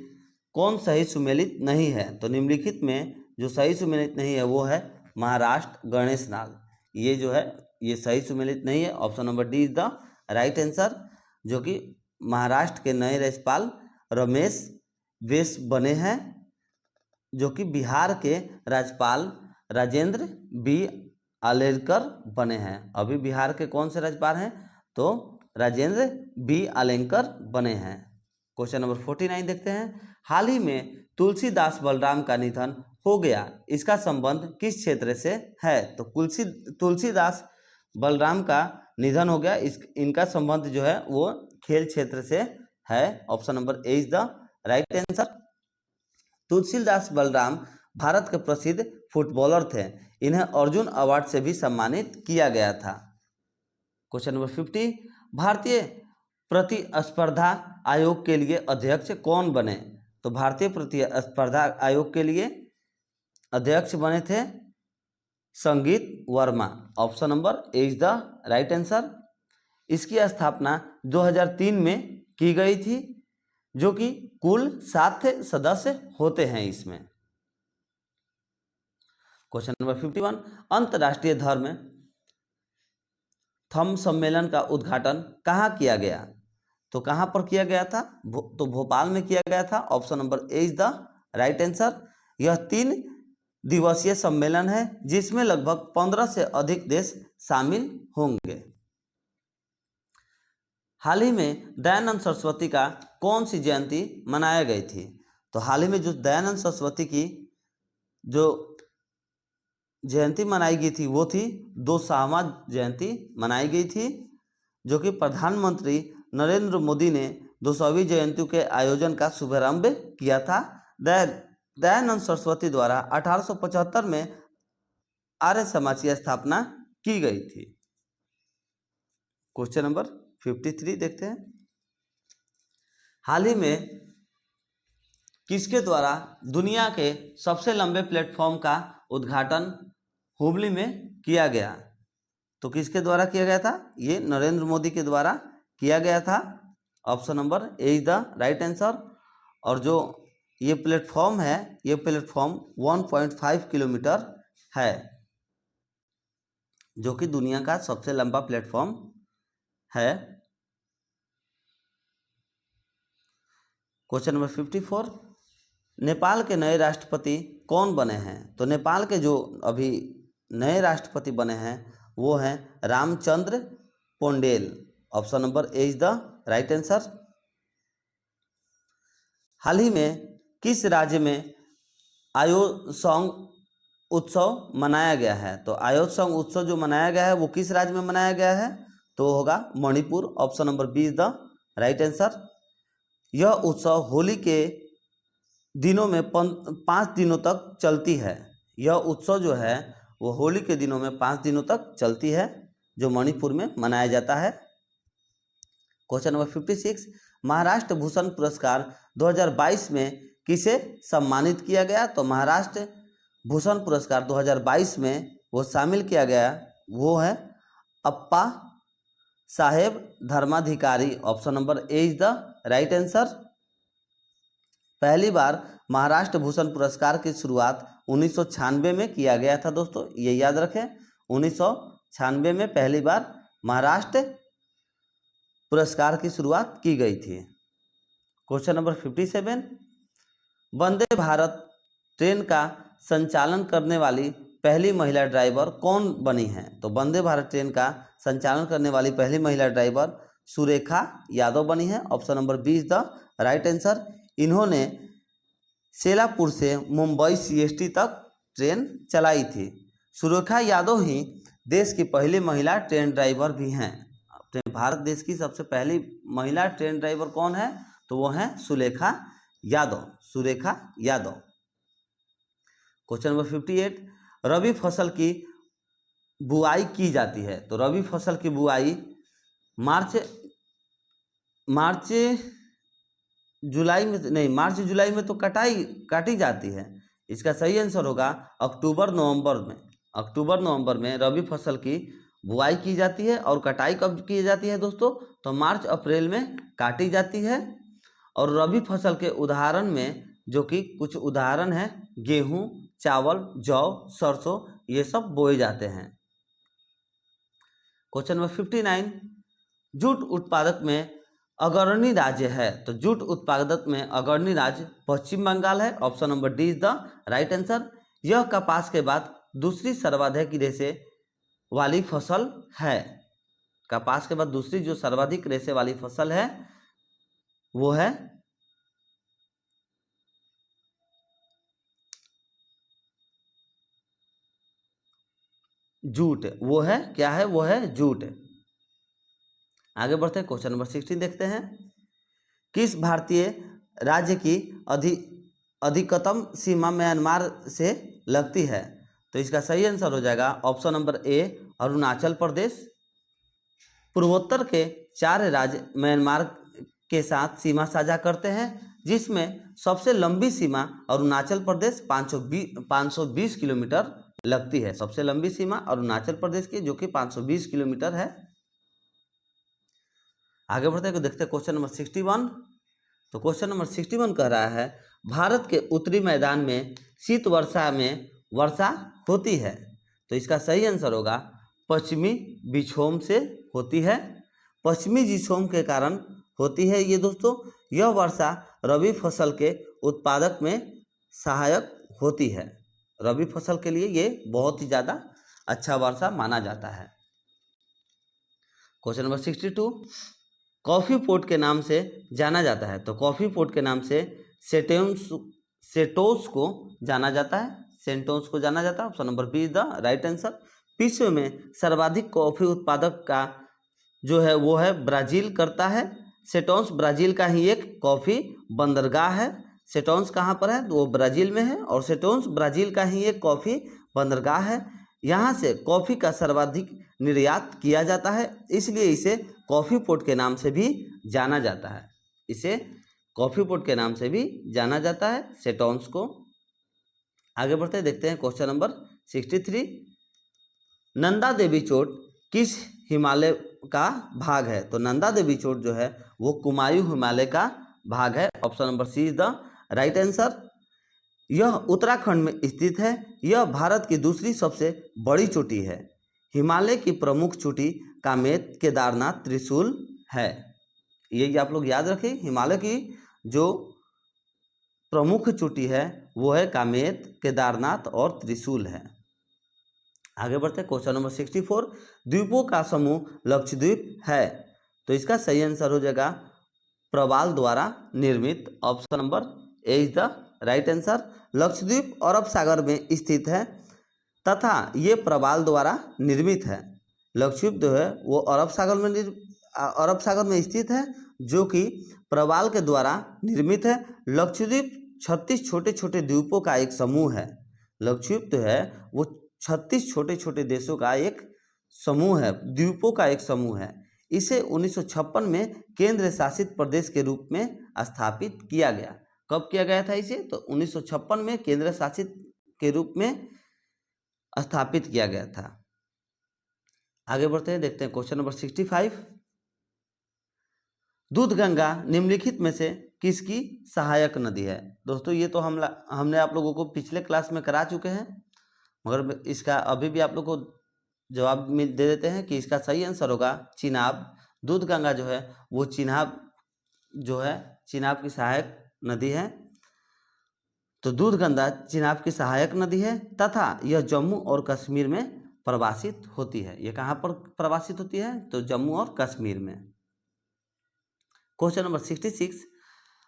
S1: कौन सही सुमेलित नहीं है? तो निम्नलिखित में जो सही सुमेलित नहीं है वो है महाराष्ट्र गणेश नाग। ये जो है ये सही सुमेलित नहीं है। Option number D is the right answer, जो कि महाराष्ट्र के नए राज्यपाल रमेश बैस बने हैं, जो कि बिहार के राज्यपाल राजेंद्र बी आलेकर बने हैं। अभी बिहार के कौन से राज्यपाल हैं? तो राजेंद्र बी आलेकर बने हैं। क्वेश्चन नंबर 49 देखते हैं। हाल ही में तुलसीदास बलराम का निधन हो गया, इसका संबंध किस क्षेत्र से है? तो तुलसीदास बलराम का निधन हो गया, इनका संबंध जो है वो खेल क्षेत्र से है। Option number A is the right answer. Tulsidas Balram Bharat के प्रसिद्ध फुटबॉलर थे। इन्हें अर्जुन अवार्ड से भी सम्मानित किया गया था। Question number 50। भारतीय प्रतिस्पर्धा आयोग के लिए अध्यक्ष कौन बने? तो भारतीय प्रतिस्पर्धा आयोग के लिए अध्यक्ष बने थे संगीत Verma. Option number A is the right answer. इसकी स्थापना 2003 में की गई थी, जो कि कुल 7 सदस्य होते हैं इसमें। Question number 51। अंतर्राष्ट्रीय धर्म थंब सम्मेलन का उद्घाटन कहाँ किया गया? तो कहाँ पर किया गया था? तो भोपाल में किया गया था। Option number A is the right answer. यह 3 दिवसीय सम्मेलन है जिसमें लगभग 15 से अधिक देश शामिल होंगे। हाल ही में दयानंद सरस्वती का कौन सी जयंती मनाई गई थी? तो हाल ही में जो दयानंद सरस्वती की जो जयंती मनाई गई थी वो थी 200वां जयंती मनाई गई थी, जो कि प्रधानमंत्री नरेंद्र मोदी ने 200वीं जयंती के आयोजन का शुभारंभ किया था। दयानंद सरस्वती द्वारा 1875 में आर्य समाज की स्थापना की गई थी। क्वेश्चन नंबर 53 देखते हैं। हाल ही में किसके द्वारा दुनिया के सबसे लंबे प्लेटफॉर्म का उद्घाटन हुबली में किया गया? तो किसके द्वारा किया गया था? ये नरेंद्र मोदी के द्वारा किया गया था। Option number A is the right answer. और जो ये प्लेटफॉर्म है, ये प्लेटफॉर्म 1.5 किलोमीटर है, जो कि दुनिया का सबसे लंबा प्लेटफॉर्म है। क्वेश्चन नंबर 54, नेपाल के नए राष्ट्रपति कौन बने हैं? तो नेपाल के जो अभी नए राष्ट्रपति बने हैं वो हैं Ramchandra Paudel. Option number A is the right answer. हाल ही में किस राज्य में आयोसोंग उत्सव मनाया गया है? तो आयोसोंग उत्सव जो मनाया गया है वो किस राज्य में मनाया गया है? तो होगा Manipur. Option number B is the right answer. यह उत्सव होली के दिनों में 5 दिनों तक चलती है। यह उत्सव जो है वो होली के दिनों में 5 दिनों तक चलती है, जो मणिपुर में मनाया जाता है। क्वेश्चन नंबर 56, महाराष्ट्र भूषण पुरस्कार 2022 में किसे सम्मानित किया गया? तो महाराष्ट्र भूषण पुरस्कार 2022 में वो शामिल किया गया, वो है Appa Saheb Dharmadhikari. Option number A is the right answer. पहली बार महाराष्ट्र भूषण पुरस्कार की शुरुआत 1996 में किया गया था दोस्तों, ये याद रखें। 1996 में पहली बार महाराष्ट्र पुरस्कार की शुरुआत की गई थी। Question number 57, Vande Bharat train का संचालन करने वाली पहली महिला ड्राइवर कौन बनी है? तो वंदे भारत ट्रेन का संचालन करने वाली पहली महिला ड्राइवर सुरेखा यादव बनी है। Option number B is the right answer. इन्होंने सेलापुर से मुंबई सीएसटी तक ट्रेन चलाई थी। सुरेखा यादव ही देश की पहली महिला ट्रेन ड्राइवर भी हैं। अपने भारत देश की सबसे पहली महिला ट्रेन ड्राइवर कौन है? तो वो हैं सुरेखा यादव, सुरेखा यादव। क्वेश्चन नंबर 58, रबी फसल की बुआई की जाती है। तो रबी फसल की बुआई मार्च जुलाई में तो काटी जाती है। इसका सही आंसर होगा अक्टूबर नवंबर में रबी फसल की बुआई की जाती है। और कटाई कब की जाती है दोस्तों? तो मार्च अप्रैल में काटी जाती है। और रबी फसल के उदाहरण में जो कि कुछ उदाहरण है, गेहूं, चावल, जौ, सरसों, ये सब बोए जाते हैं। क्वेश्चन नंबर 59, जूट उत्पादक में अग्रणी राज्य है। तो जूट उत्पादक में अग्रणी राज्य पश्चिम बंगाल है। Option number D is the right answer. यह कपास के बाद दूसरी सर्वाधिक रेशे वाली फसल है। कपास के बाद दूसरी जो सर्वाधिक रेशे वाली फसल है वो है जूट। वो है क्या है? वो है जूट। आगे बढ़ते हैं, क्वेश्चन नंबर 16 देखते हैं। किस भारतीय राज्य की अधिकतम सीमा म्यांमार से लगती है? तो इसका सही आंसर हो जाएगा ऑप्शन नंबर ए अरुणाचल प्रदेश। पूर्वोत्तर के 4 राज्य म्यांमार के साथ सीमा साझा करते हैं, जिसमें सबसे लंबी सीमा अरुणाचल प्रदेश 520 किलोमीटर लगती है। सबसे लंबी सीमा अरुणाचल प्रदेश की, जो कि 520 किलोमीटर है। आगे बढ़ते हैं, देखते हैं क्वेश्चन नंबर 61। तो क्वेश्चन नंबर 61 कह रहा है, भारत के उत्तरी मैदान में शीत वर्षा में वर्षा होती है। तो इसका सही आंसर होगा पश्चिमी विक्षोभ से होती है। पश्चिमी विक्षोभ के कारण होती है ये दोस्तों। यह वर्षा रबी फसल के उत्पादक में सहायक होती है। रबी फसल के लिए ये बहुत ही ज़्यादा अच्छा वर्षा माना जाता है। क्वेश्चन नंबर 62, कॉफ़ी पोट के नाम से जाना जाता है। तो कॉफ़ी पोट के नाम से सेटोस को जाना जाता है। सेंटोस को जाना जाता है। Option number B is the right answer. विश्व में सर्वाधिक कॉफ़ी उत्पादक का जो है वो है ब्राज़ील करता है। सेटोस ब्राज़ील का ही एक कॉफ़ी बंदरगाह है। सेटोस कहाँ पर है? तो वो ब्राज़ील में है। और सेटोस ब्राज़ील का ही एक कॉफ़ी बंदरगाह है। यहाँ से कॉफ़ी का सर्वाधिक निर्यात किया जाता है, इसलिए इसे कॉफ़ी पोर्ट के नाम से भी जाना जाता है। इसे कॉफ़ी पोर्ट के नाम से भी जाना जाता है सेटोस को। आगे बढ़ते हैं, देखते हैं क्वेश्चन नंबर 63। नंदा देवी चोट किस हिमालय का भाग है? तो नंदा देवी चोट जो है वो कुमायूं हिमालय का भाग है। Option number C is the right answer. यह उत्तराखंड में स्थित है। यह भारत की दूसरी सबसे बड़ी चोटी है। हिमालय की प्रमुख चोटी कामेत, केदारनाथ, त्रिशूल है। ये आप लोग याद रखें, हिमालय की जो प्रमुख चोटी है वो है कामेत, केदारनाथ और त्रिशूल है। आगे बढ़ते हैं, क्वेश्चन नंबर 64। द्वीपों का समूह लक्षद्वीप है, तो इसका सही आंसर हो जाएगा प्रवाल द्वारा निर्मित। Option number A is the right answer. Lakshadweep अरब सागर में स्थित है तथा ये प्रवाल द्वारा निर्मित है। लक्षद्वीप जो है वो अरब सागर में स्थित है, जो कि प्रवाल के द्वारा निर्मित है। लक्षद्वीप 36 छोटे छोटे द्वीपों का एक समूह है। लक्षद्वीप जो है वो 36 छोटे छोटे देशों का एक समूह है, द्वीपों का एक समूह है। इसे 1956 में केंद्र शासित प्रदेश के रूप में स्थापित किया गया। कब किया गया था इसे? तो 1956 में केंद्र शासित के रूप में स्थापित किया गया था। आगे बढ़ते हैं, देखते हैं क्वेश्चन नंबर 65। दूधगंगा निम्नलिखित में से किसकी सहायक नदी है? दोस्तों ये तो हमने आप लोगों को पिछले क्लास में करा चुके हैं, मगर इसका अभी भी आप लोग को जवाब में दे देते हैं कि इसका सही आंसर होगा चिनाब। दूधगंगा जो है वो चिनाब की सहायक नदी है। तो दूधगंगा चिनाब की सहायक नदी है तथा यह जम्मू और कश्मीर में प्रवासित होती है। यह कहाँ पर प्रवासित होती है? तो जम्मू और कश्मीर में। Question number 66।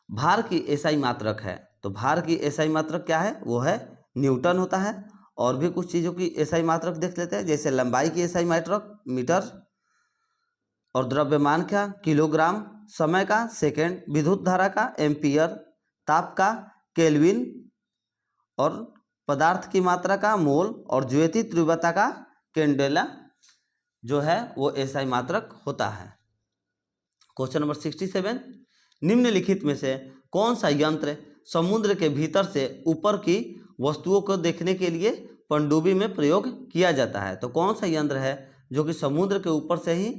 S1: भार की एसआई मात्रक है, तो भार की एसआई मात्रक क्या है? वो है न्यूटन होता है। और भी कुछ चीज़ों की एसआई मात्रक देख लेते हैं, जैसे लंबाई की एसआई मात्रक मीटर, और द्रव्यमान का किलोग्राम, समय का सेकंड, विद्युत धारा का एम्पियर, ताप का केल्विन, और पदार्थ की मात्रा का मोल, और ज्योति तीव्रता का कैंडेला जो है वो एसआई मात्रक होता है। Question number 67। निम्नलिखित में से कौन सा यंत्र समुद्र के भीतर से ऊपर की वस्तुओं को देखने के लिए पनडुब्बी में प्रयोग किया जाता है? तो कौन सा यंत्र है जो कि समुद्र के ऊपर से ही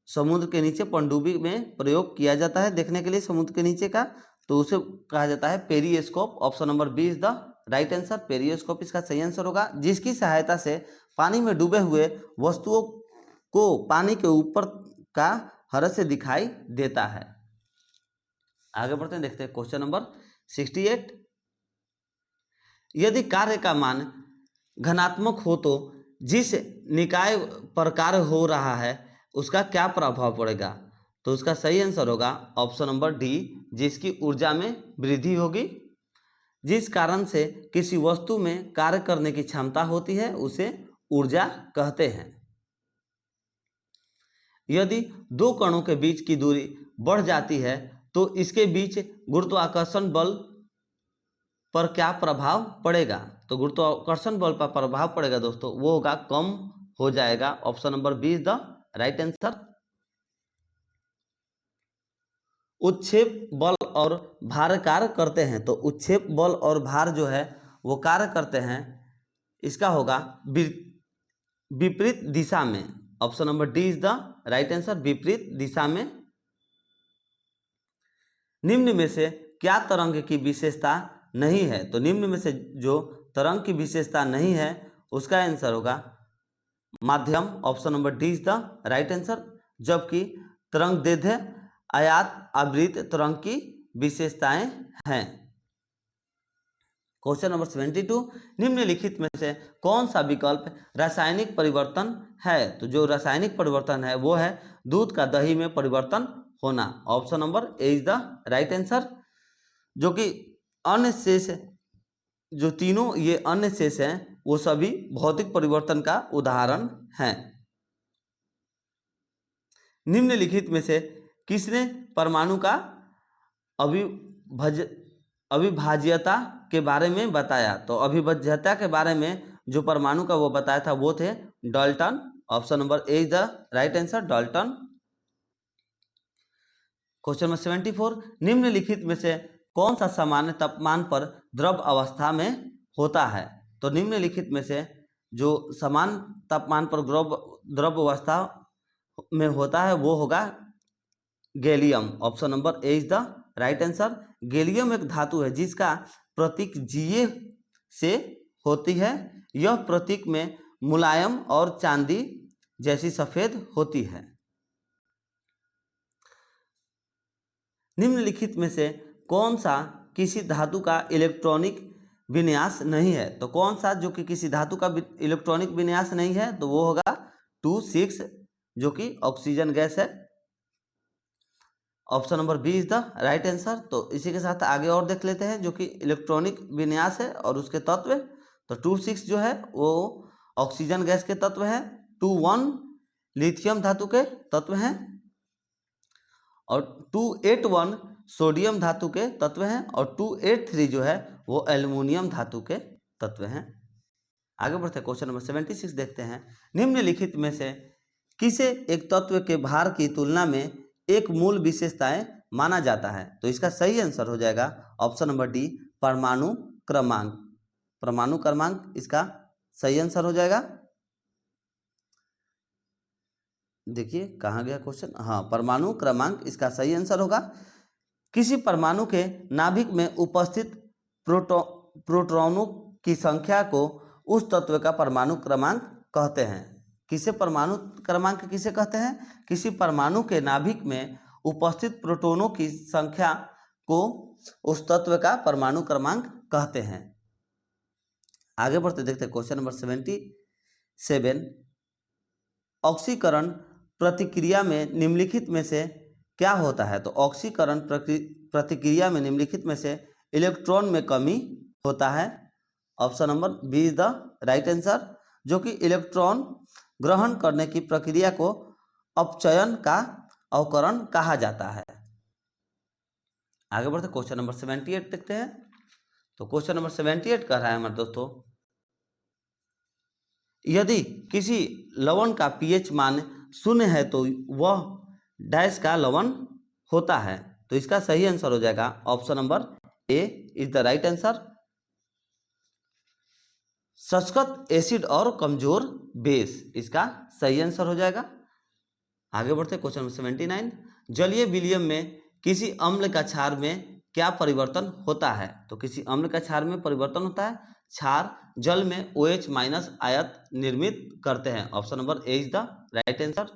S1: समुद्र के नीचे पनडुब्बी में प्रयोग किया जाता है देखने के लिए समुद्र के नीचे का? तो उसे कहा जाता है periscope. Option number B is the right answer. Periscope इसका सही आंसर होगा, जिसकी सहायता से पानी में डूबे हुए वस्तुओं को पानी के ऊपर का हर से दिखाई देता है। आगे बढ़ते हैं, देखते हैं क्वेश्चन नंबर 68। यदि कार्य का मान घनात्मक हो तो जिस निकाय पर कार्य हो रहा है उसका क्या प्रभाव पड़ेगा? तो उसका सही आंसर होगा ऑप्शन नंबर डी, जिसकी ऊर्जा में वृद्धि होगी। जिस कारण से किसी वस्तु में कार्य करने की क्षमता होती है उसे ऊर्जा कहते हैं। यदि दो कणों के बीच की दूरी बढ़ जाती है तो इसके बीच गुरुत्वाकर्षण बल पर क्या प्रभाव पड़ेगा? तो गुरुत्वाकर्षण बल पर प्रभाव पड़ेगा दोस्तों, वो होगा कम हो जाएगा। Option number B is the right answer. उत्क्षेप बल और भार कार्य करते हैं, तो उत्क्षेप बल और भार जो है वो कार्य करते हैं, इसका होगा विपरीत दिशा में। Option number D is the right answer, विपरीत दिशा में। निम्न में से क्या तरंग की विशेषता नहीं है? तो निम्न में से जो तरंग की विशेषता नहीं है उसका आंसर होगा माध्यम। Option number D is the right answer. जबकि तरंग दैर्ध्य, आयात, आवृत्त तरंग की विशेषताएं हैं। Question number 72। निम्नलिखित में से कौन सा विकल्प रासायनिक परिवर्तन है? तो जो रासायनिक परिवर्तन है वो है दूध का दही में परिवर्तन होना। Option number A is the right answer. जो कि अन्य शेष, जो तीनों ये अन्य शेष हैं वो सभी भौतिक परिवर्तन का उदाहरण हैं। निम्नलिखित में से किसने परमाणु का अविभाज्यता के बारे में बताया? तो अविभाज्यता के बारे में जो परमाणु का वो बताया था वो थे Dalton. Option number A is the right answer, Dalton. Question number 74। निम्नलिखित में से कौन सा सामान्य तापमान पर द्रव अवस्था में होता है? तो निम्नलिखित में से जो समान तापमान पर द्रव अवस्था में होता है वो होगा gallium. Option number A is the right answer. Gallium एक धातु है जिसका प्रतीक Ga से होती है। यह प्रतीक में मुलायम और चांदी जैसी सफेद होती है। निम्नलिखित में से कौन सा किसी धातु का इलेक्ट्रॉनिक विन्यास नहीं है? तो कौन सा जो कि किसी धातु का इलेक्ट्रॉनिक विन्यास नहीं है, तो वो होगा 2,6 जो कि ऑक्सीजन गैस है। Option number B is the right answer. तो इसी के साथ आगे और देख लेते हैं जो कि इलेक्ट्रॉनिक विन्यास है और उसके तत्व। तो 2,6 जो है वो ऑक्सीजन गैस के तत्व है, 2,1 लिथियम धातु के तत्व हैं और 2,8,1 सोडियम धातु के तत्व हैं और 2,8,3 जो है वो एल्युमिनियम धातु के तत्व हैं। आगे बढ़ते हैं, क्वेश्चन नंबर 76 देखते हैं। निम्नलिखित में से किसे एक तत्व के भार की तुलना में एक मूल विशेषताएं माना जाता है? तो इसका सही आंसर हो जाएगा ऑप्शन नंबर डी, परमाणु क्रमांक। परमाणु क्रमांक इसका सही आंसर हो जाएगा। देखिए कहाँ गया क्वेश्चन, हाँ परमाणु क्रमांक इसका सही आंसर होगा। किसी परमाणु के नाभिक में उपस्थित प्रोटॉनों की संख्या को उस तत्व का परमाणु क्रमांक कहते हैं। किसे परमाणु क्रमांक किसे कहते हैं? किसी परमाणु के नाभिक में उपस्थित प्रोटॉनों की संख्या को उस तत्व का परमाणु क्रमांक कहते हैं। आगे बढ़ते देखते हैं क्वेश्चन नंबर 77। ऑक्सीकरण प्रतिक्रिया में निम्नलिखित में से क्या होता है? तो ऑक्सीकरण प्रतिक्रिया में निम्नलिखित में से इलेक्ट्रॉन में कमी होता है। Option number B is the right answer, जो कि इलेक्ट्रॉन ग्रहण करने की प्रक्रिया को अपचयन का अवकरण कहा जाता है। आगे बढ़ते क्वेश्चन नंबर 78 देखते हैं। तो क्वेश्चन नंबर 78 कह रहा है हमारे दोस्तों, यदि किसी लवण का पीएच मान 0 है तो वह डैश का लवण होता है। तो इसका सही आंसर हो जाएगा option number A is the right answer, सशक्त एसिड और कमजोर बेस इसका सही आंसर हो जाएगा। आगे बढ़ते क्वेश्चन नंबर 79। जलीय विलयन में किसी अम्ल का क्षार में क्या परिवर्तन होता है? तो किसी अम्ल का क्षार में परिवर्तन होता है, क्षार जल में OH- आयत निर्मित करते हैं। Option number A is the right answer.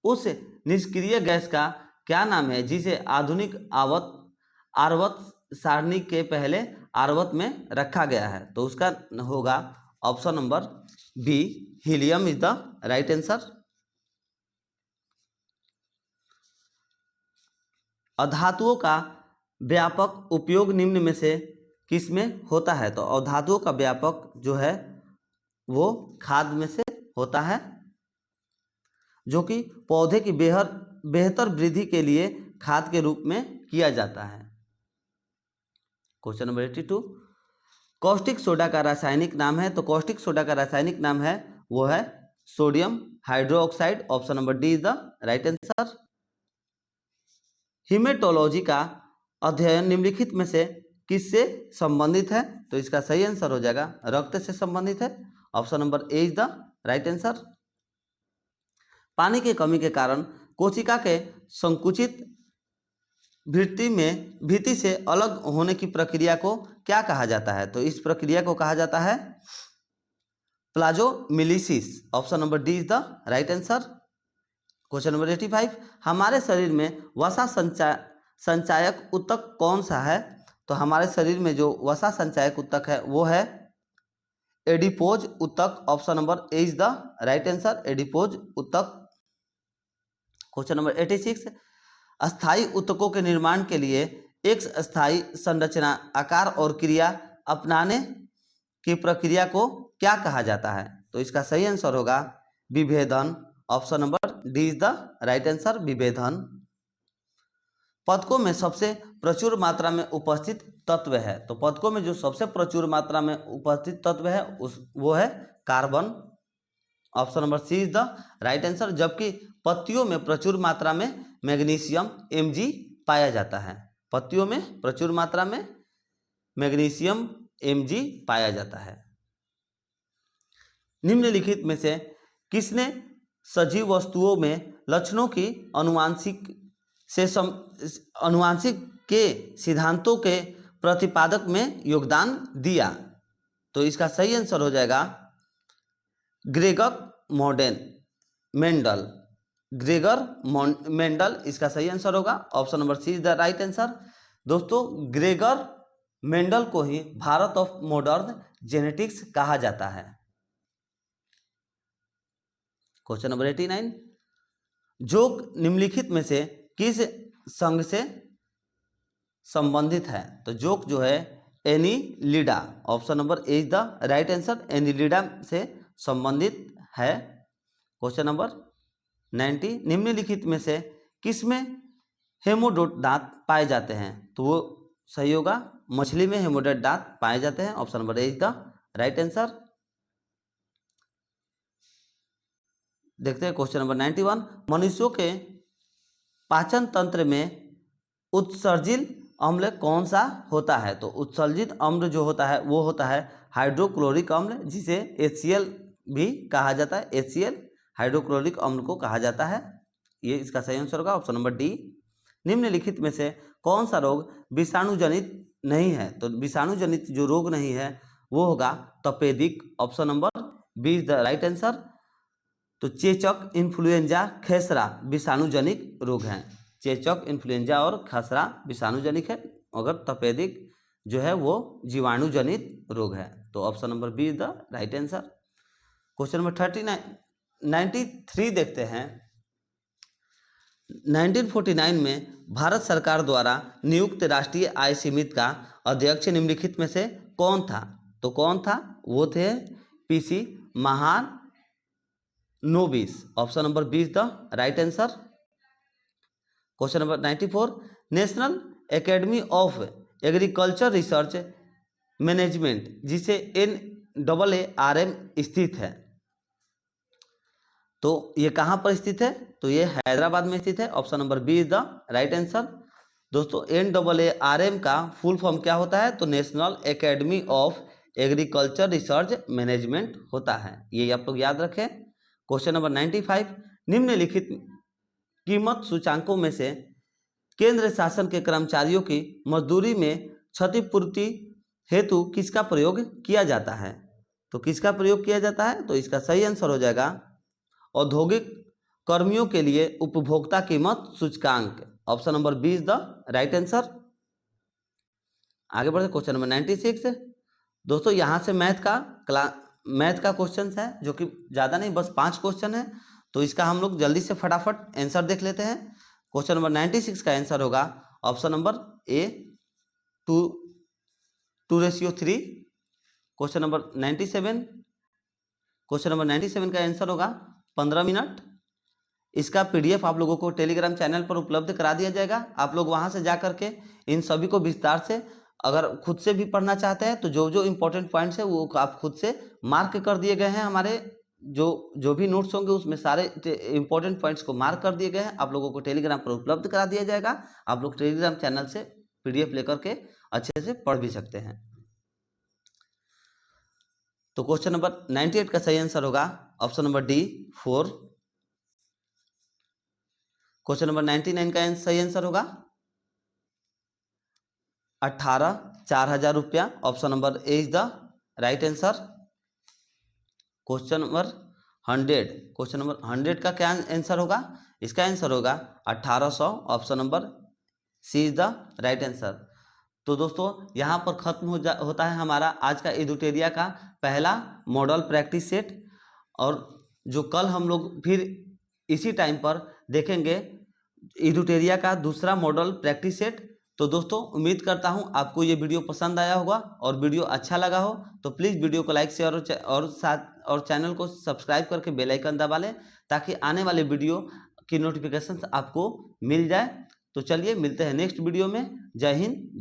S1: उस निष्क्रिय गैस का क्या नाम है जिसे आधुनिक आवर्त सारणी के पहले आवर्त में रखा गया है? तो उसका होगा option number B, helium is the right answer. अधातुओं का व्यापक उपयोग निम्न में से किसमें होता है? तो अधातुओं का व्यापक जो है वो खाद में से होता है, जो कि पौधे की बेहतर वृद्धि के लिए खाद के रूप में किया जाता है। Question number 82। कॉस्टिक सोडा का रासायनिक नाम है। तो कॉस्टिक सोडा का रासायनिक नाम है वो है sodium hydroxide. Option number D is the right answer. Haematology का अध्ययन निम्नलिखित में से किससे संबंधित है? तो इसका सही आंसर हो जाएगा रक्त से संबंधित है। Option number A is the right answer. पानी की कमी के कारण कोशिका के संकुचित भित्ति से अलग होने की प्रक्रिया को क्या कहा जाता है? तो इस प्रक्रिया को कहा जाता है plasmolysis. Option number D is the right answer. Question number 85। हमारे शरीर में वसा संचायक ऊतक कौन सा है? तो हमारे शरीर में जो वसा संचायक ऊतक है वो है एडिपोज ऊतक। Option number A is the right answer, adipose ऊतक। Question number 86। अस्थायी ऊतकों के निर्माण के लिए एक स्थायी संरचना, आकार और क्रिया अपनाने की प्रक्रिया को क्या कहा जाता है? तो इसका सही आंसर होगा विभेदन। Option number D is the right answer, विभेदन। पदकों में सबसे प्रचुर मात्रा में उपस्थित तत्व है। तो पदकों में जो सबसे प्रचुर मात्रा में उपस्थित तत्व है वो है carbon. Option number C is the right answer. जबकि पत्तियों में प्रचुर मात्रा में मैग्नीशियम Mg पाया जाता है। पत्तियों में प्रचुर मात्रा में मैग्नीशियम Mg पाया जाता है। निम्नलिखित में से किसने सजीव वस्तुओं में लक्षणों की आनुवांशिक से अनुवांशिक के सिद्धांतों के प्रतिपादक में योगदान दिया। तो इसका सही आंसर हो जाएगा ग्रेगर मेंडल। ग्रेगर मेंडल इसका सही आंसर होगा। Option number C is the right answer. दोस्तों ग्रेगर मेंडल को ही भारत ऑफ मॉडर्न जेनेटिक्स कहा जाता है। क्वेश्चन नंबर 89, जोक निम्नलिखित में से किस संघ से संबंधित है? तो जोक जो है Annelida, option number A is the right answer, Annelida से संबंधित है। क्वेश्चन नंबर 90, निम्नलिखित में से किसमें हेमोडोट दांत पाए जाते हैं? तो वो सही होगा, मछली में हेमोडोट दांत पाए जाते हैं। Option number A is the right answer. देखते हैं क्वेश्चन नंबर 91, मनुष्यों के पाचन तंत्र में उत्सर्जित अम्ल कौन सा होता है? तो उत्सर्जित अम्ल जो होता है वो होता है हाइड्रोक्लोरिक अम्ल, जिसे HCl भी कहा जाता है। HCl हाइड्रोक्लोरिक अम्ल को कहा जाता है। ये इसका सही आंसर होगा, ऑप्शन नंबर डी। निम्नलिखित में से कौन सा रोग विषाणुजनित नहीं है? तो विषाणुजनित जो रोग नहीं है वो होगा तपेदिक, option number B is the right answer. तो चेचक, इन्फ्लुएंजा, खसरा विषाणुजनित रोग हैं। चेचक, इन्फ्लुएंजा और खसरा विषाणुजनित है, मगर तपेदिक जो है वो जीवाणुजनित रोग है। तो option number B is the right answer. Question number 93 देखते हैं। 1949 में भारत सरकार द्वारा नियुक्त राष्ट्रीय आय सीमित का अध्यक्ष निम्नलिखित में से कौन था? तो कौन था? वो थे PC Mahalanobis, option number B is the right answer. Question number 94, national academy of agriculture research management जिसे NAARM स्थित है, तो ये कहाँ पर स्थित है? तो ये हैदराबाद में स्थित है। Option number B is the right answer. दोस्तों NAARM का फुल फॉर्म क्या होता है? तो national academy of agriculture research management होता है। ये आप लोग याद रखें। क्वेश्चन नंबर 95, निम्नलिखित कीमत सूचांकों में से केंद्र शासन के कर्मचारियों की मजदूरी में क्षतिपूर्ति हेतु किसका प्रयोग किया जाता है? तो किसका प्रयोग किया जाता है? तो इसका सही आंसर हो जाएगा औद्योगिक कर्मियों के लिए उपभोक्ता कीमत सूचकांक, option number B is the right answer. आगे बढ़ते क्वेश्चन नंबर 96। दोस्तों यहाँ से मैथ का क्वेश्चन है, जो कि ज़्यादा नहीं, बस 5 क्वेश्चन है। तो इसका हम लोग जल्दी से फटाफट आंसर देख लेते हैं। क्वेश्चन नंबर 96 का आंसर होगा ऑप्शन नंबर ए 2:3। क्वेश्चन नंबर 97, क्वेश्चन नंबर 97 का आंसर होगा 15 मिनट। इसका PDF आप लोगों को टेलीग्राम चैनल पर उपलब्ध करा दिया जाएगा। आप लोग वहां से जा करके इन सभी को विस्तार से अगर खुद से भी पढ़ना चाहते हैं तो जो जो इंपॉर्टेंट पॉइंट्स है वो आप खुद से मार्क कर दिए गए हैं। हमारे जो भी नोट्स होंगे उसमें सारे इंपॉर्टेंट पॉइंट्स को मार्क कर दिए गए हैं। आप लोगों को टेलीग्राम पर उपलब्ध करा दिया जाएगा। आप लोग टेलीग्राम चैनल से PDF लेकर के अच्छे से पढ़ भी सकते हैं। तो क्वेश्चन नंबर 98 का सही आंसर होगा option number D 4। Question number 99 का सही आंसर होगा 18,000 रुपया, option number A is the right answer. Question number 100 का क्या आंसर होगा? इसका आंसर होगा 1800, option number C is the right answer. तो दोस्तों यहाँ पर खत्म होता है हमारा आज का एडुटेरिया का पहला मॉडल प्रैक्टिस सेट, और जो कल हम लोग फिर इसी टाइम पर देखेंगे एडुटेरिया का दूसरा मॉडल प्रैक्टिस सेट। तो दोस्तों उम्मीद करता हूँ आपको ये वीडियो पसंद आया होगा, और वीडियो अच्छा लगा हो तो प्लीज़ वीडियो को लाइक शेयर और चैनल को सब्सक्राइब करके बेल आइकन दबा लें, ताकि आने वाले वीडियो की नोटिफिकेशन आपको मिल जाए। तो चलिए मिलते हैं नेक्स्ट वीडियो में। जय हिंद।